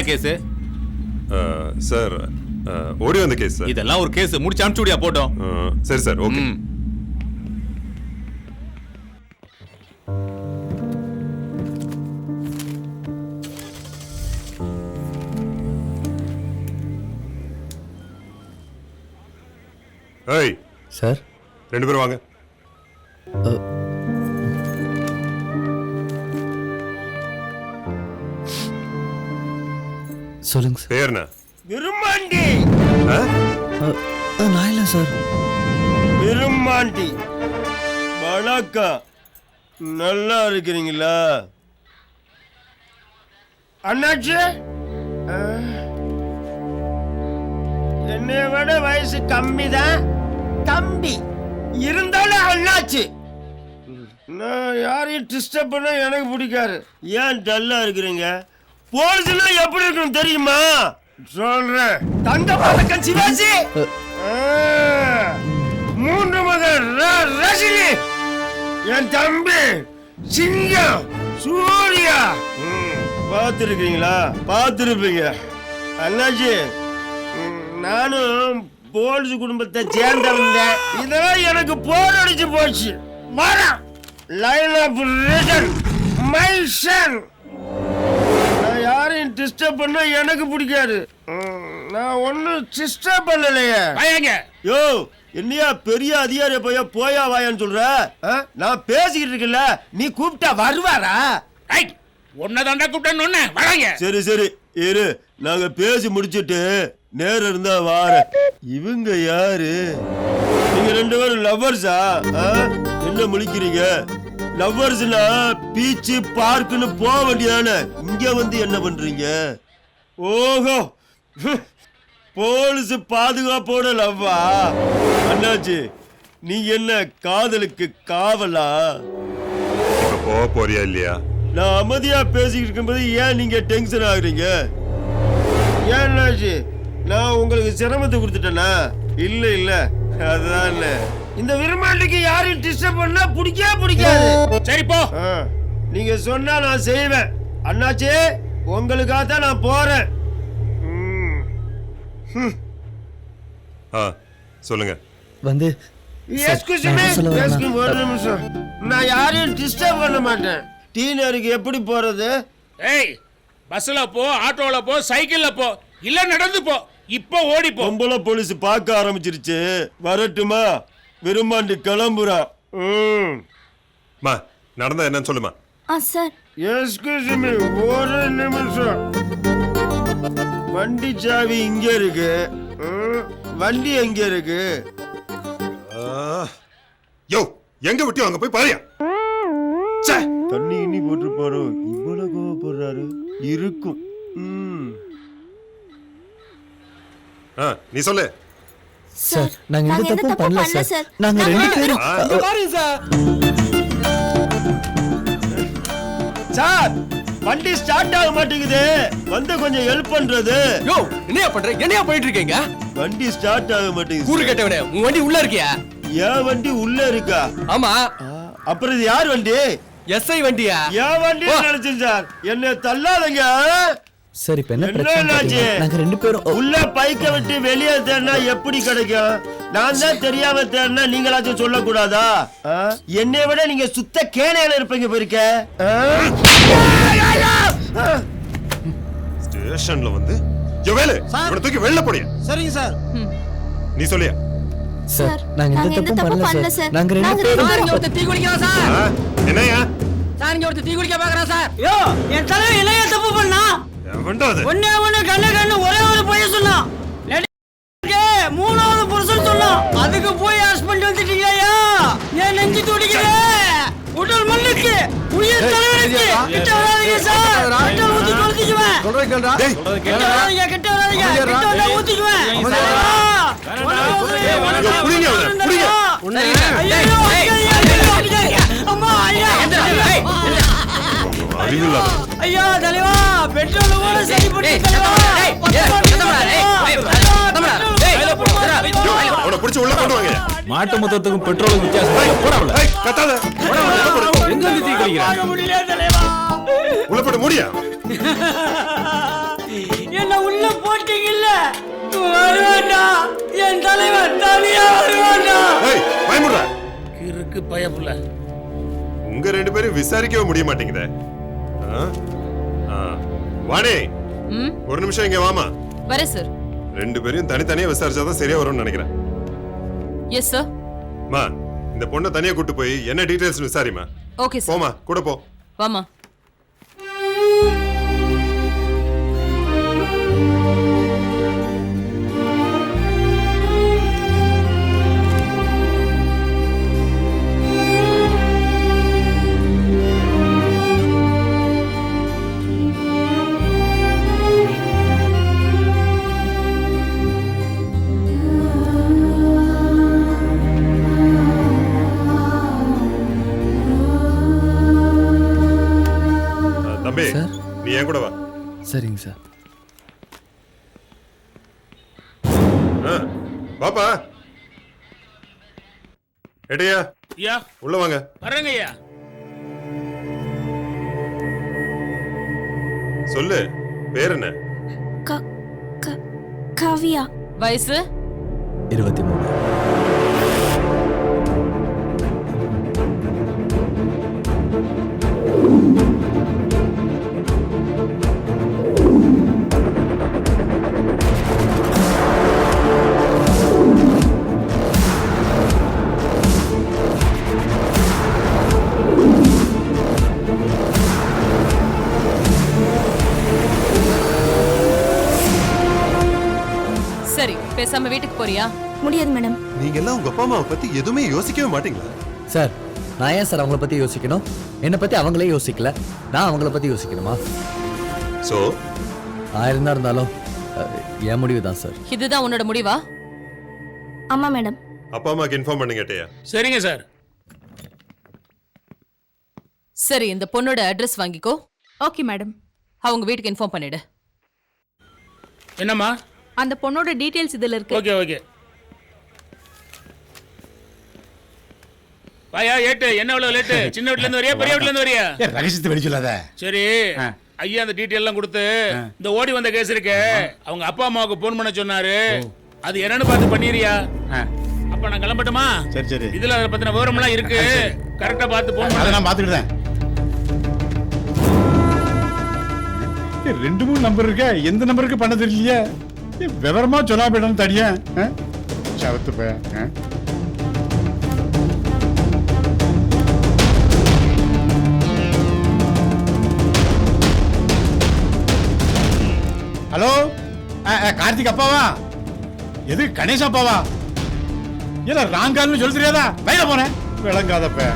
என்னையா case? Sir ஓடி வந்த கேஸ் சார். இதெல்லாம் ஒரு கேஸ், முடிச்சு அனுப்பிச்சு விடியா போட்டோம். சரி சார், ஓகே. ஏய் சார், 2 பேரும் வாங்க. சொல்லுங்க சார். பேர் என்ன? விரும்மாண்டி. நான் இல்லை சார். விரும்மாண்டி. வணக்கம். நல்லா இருக்கிறீங்களா அண்ணாச்சி? என்னை விட வயசு கம்மி தான், தம்பி இருந்தாலும் அண்ணாச்சி. நான் யாரையும் டிஸ்டர்ப் பண்ண எனக்கு பிடிக்காது. ஏன் டல்லா இருக்கிறீங்க? போலீஸ்ல எப்படி இருக்கும் தெரியுமா? சொல்றேன். தங்க பதக்கம் சிவாஜி, 3 மகன் ரஜினி, என் தம்பி சிங்கம் சூர்யா. பார்த்துருக்கீங்களா? பார்த்துருப்பீங்க. அண்ணாச்சி, நானும் போலீஸ் குடும்பத்தை சேர்ந்தவன். இதெல்லாம் எனக்கு போர் அடிச்சு போச்சு. வரம் line of written my son. நான் யாரையும் டிஸ்டர்ப் பண்ண எனக்கு பிடிக்காது. நான் ஒன்னும் டிஸ்டர்ப் பண்ணலையே. யோ, என்னையா பெரிய அதிகாரிய போயா வாயான்னு சொல்ற? நான் பேசிக்கிட்டு இருக்கல, நீ கூப்பிட்டா வருவாரா? உன்னதாண்டா கூப்பிட்டேன்னு வராங்க. சரி சரி இரு, நாங்க பேசி முடிச்சிட்டு நேரம் இருந்தா வார. இவங்க யாரு? நீங்க 2 பேரும் லவ்வர்ஸா? என்ன முழிக்கிறீங்க? லவ்வர்ஸ்னா பீச் பார்க்குன்னு போக வேண்டியதானே, இங்க வந்து என்ன பண்றீங்க? ஓஹோ, போலீஸ் பாதுகாப்போட லவ்வா? அண்ணாச்சி, நீங்க என்ன காதலுக்கு காவலா? போக போறியா இல்லையா? நான் அமைதியா பேசிக்கிட்டு இருக்கும்போது ஏன் நீங்க டென்ஷன் ஆகுறீங்க? ஏன் அண்ணாச்சி, நான் உங்களுக்கு சிரமத்தை கொடுத்துட்டேனா? இல்ல இல்ல, அதான் இந்த விரும்மாண்டிக்கு யாரையும் டிஸ்டர்ப் பண்ணா பிடிக்காது. சரி போ. நீங்க சொன்னா நான் செய்வேன். அண்ணாச்சி, உங்களுக்காக தான் நான் போறேன். சொல்லுங்க. வந்து ஒரு நிமிஷம். நான் யாரையும் டிஸ்டர்ப் பண்ண மாட்டேன். டீனருக்கு எப்படி போறது? ஏய், பஸ்ல போ, ஆட்டோல போ, சைக்கிள்ல போ, இல்ல நடந்து போ. இப்போ ஓடி போ. பொம்பளை போலீஸ் பார்க்க ஆரம்பிச்சிருச்சு. வரட்டுமா? விரும்மாண்டி கிளம்புறா. நடந்தா என்னன்னு சொல்லுமா. சார், எஸ்கியூஸ் மீ, ஒரு நிமிஷம். வண்டி சாவி இங்க இருக்கு. வண்டி எங்க இருக்கு? யோ, எங்க விட்டியோ அங்க போய் பாரியா. தண்ணி இன்னி போட்டு பாரு. இவ்வளவு கோவப்படுறாரு. இருக்கும். நீ சொல்லு. சார், நாங்க எந்த தப்பும் பண்ணல சார். நாங்க 2 பேரும் சார், வண்டி ஸ்டார்ட் ஆக மாட்டேங்குது. வந்து கொஞ்சம் ஹெல்ப் பண்றது. யோ, என்னையா பண்ற? என்னையா போயிட்டு இருக்கீங்க? வண்டி ஸ்டார்ட் ஆக மாட்டேங்குது. கூறு கேட்டவனே, உன் வண்டி உள்ள இருக்கியா? என் வண்டி உள்ள இருக்கா? ஆமா. அப்புறம் இது யார் வண்டி? எஸ்ஐ வண்டியா? என் வண்டி நினைச்சேன் சார். என்ன தள்ளாதங்க. சரி, இப்ப என்ன பிரச்சனை? நாங்க 2 பேரும் உள்ள பைக்க விட்டு வெளியே தேடினா எப்படி கிடைக்கும்? நான் தான் தெரியாம தேடினா நீங்களாச்சும் சொல்லக்கூடாதா? என்னை விட நீங்க சுத்த கேனையில இருப்பீங்க போயிருக்க. ஸ்டேஷன்ல வந்து வேலை தூக்கி வெளில போடியா. சரிங்க சார். நீ சொல்லியா? சார், நாங்க எந்த தப்பும் பண்ணல சார். நாங்க 2 பேரும் ஒருத்தர் தீ குளிக்கிறோம் சார். என்னையா? சார், இங்க ஒருத்தர் தீ குளிக்க பாக்குறான் சார். யோ, என் தலைவர் என்னையா தப்பு பண்ணா? ஒண்ணு கண்ணு ஒரே ஒரு பையன் சொன்னான். 3வது புருஷன் சொன்னான். அதுக்கு போய் ஹஸ்பண்ட் வந்துட்டீங்களா? ஏன் நெஞ்சு துடிக்குது? உடல் மண்ணுக்கு, உயிர் தலைவருக்கு. கிட்ட வராதீங்க சார். கிட்ட ஊத்தி கொளுத்திக்குவேன். கிட்ட வராதீங்க. கிட்ட வந்தா ஊத்திக்குவேன். அம்மா, ஐயா தலைவா, பெட்ரோல் கூட சரி பண்ணி தலைவா. மாட்டு மொத்தத்துக்கும் பெட்ரோலுக்கும் வித்தியாசம் போடாமல. எங்க தீ குளிக்கிறான்? முடியல தலைவா. உள்ள போட முடியா? வருவான்டா என் தலைவன் தனியா வருவான்டா ஏய் பயமுடுற இருக்கு பயப்புல. உங்க ரெண்டு பேரும் விசாரிக்கவே முடிய மாட்டேங்குதே. வாணி ஒரு நிமிஷம் இங்க வாமா. வரே சார். ரெண்டு பேரும் தனித்தனியா விசாரிச்சாதான் சரியா வரும்னு நினைக்கிறேன். Yes sir. மா இந்த பொண்ணை தனியா கூட்டு போய் என்ன டீடைல்ஸ் விசாரிமா. Okay sir. போமா கூட போ. வாமா. தம்பி நீ ஏன் கூட வா. சரிங்க சார். பாப்பா எடையா ஐயா உள்ள வாங்க. வரேங்க ஐயா. சொல்லு பேர் என்ன? காவியா. வயசு 23. சரி, பேசாம வீட்டுக்கு போறியா? முடியாது மேடம். நீங்க எல்லாம் உங்க அப்பா அம்மாவை பத்தி எதுவுமே யோசிக்கவே மாட்டீங்களா? சார் நான் ஏன் சார் அவங்கள பத்தி யோசிக்கணும்? என்னை பத்தி அவங்களே யோசிக்கல, நான் அவங்கள பத்தி யோசிக்கணுமா? சோ ஆயிருந்தா இருந்தாலும் என் முடிவு தான் சார். இதுதான் உன்னோட முடிவா? ஆமா மேடம். அப்பா அம்மாக்கு இன்ஃபார்ம் பண்ணுங்க எட்டையா. சரிங்க சார். சரி, இந்த பொண்ணோட அட்ரஸ் வாங்கிக்கோ. Okay madam. அவங்க வீட்டுக்கு இன்ஃபார்ம் பண்ணிடு. என்னம்மா? அந்த பொண்ணோட டீடைல்ஸ் இதுல இருக்கு. Okay okay. வாயா ஏட்டு, என்ன இவ்வளவு லேட்டு? சின்ன வீட்ல இருந்து வரியா பெரிய வீட்ல இருந்து வரியா? ரகசியத்தை வெளி சொல்லாத. சரி ஐயா அந்த டீடைல் எல்லாம் கொடுத்து இந்த ஓடி வந்த கேஸ் இருக்கு அவங்க அப்பா அம்மாவுக்கு போன் பண்ண சொன்னாரு. அது என்னன்னு பார்த்து பண்ணிரியா? அப்ப நான் கிளம்பட்டுமா? சரி சரி. இதுல அதை பத்தின விவரம் எல்லாம் இருக்கு. கரெக்டா பார்த்து போன் அதை பண்ண. நான் பாத்துக்கிட்டேன். 2-3 நம்பர் இருக்க, எந்த நம்பருக்கு பண்ண தெரியலையே. விவரமா சொன்னா போயிடும் தடியா சவத்து பே. ஹலோ கார்த்திக் அப்பாவா? எது கணேஷ் அப்பாவா? இல்ல ராங்கால்னு சொல்ல தெரியாதா? வயல போனேன் விளங்காதப்ப.